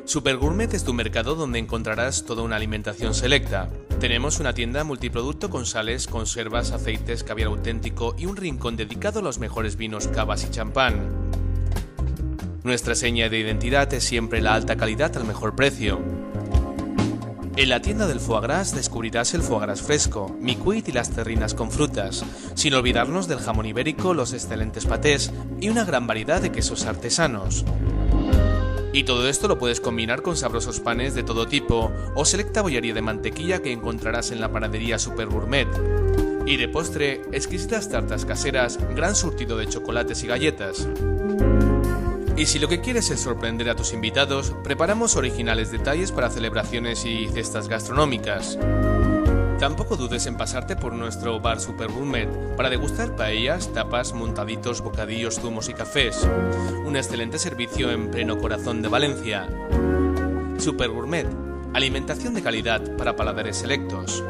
Super Gourmet es tu mercado donde encontrarás toda una alimentación selecta. Tenemos una tienda multiproducto con sales, conservas, aceites, caviar auténtico y un rincón dedicado a los mejores vinos, cavas y champán. Nuestra seña de identidad es siempre la alta calidad al mejor precio. En la tienda del foie gras descubrirás el foie gras fresco, micuit y las terrinas con frutas, sin olvidarnos del jamón ibérico, los excelentes patés y una gran variedad de quesos artesanos. Y todo esto lo puedes combinar con sabrosos panes de todo tipo o selecta bollería de mantequilla que encontrarás en la panadería Super Gourmet. Y de postre, exquisitas tartas caseras, gran surtido de chocolates y galletas. Y si lo que quieres es sorprender a tus invitados, preparamos originales detalles para celebraciones y cestas gastronómicas. Tampoco dudes en pasarte por nuestro bar Super Gourmet para degustar paellas, tapas, montaditos, bocadillos, zumos y cafés. Un excelente servicio en pleno corazón de Valencia. Super Gourmet, alimentación de calidad para paladares selectos.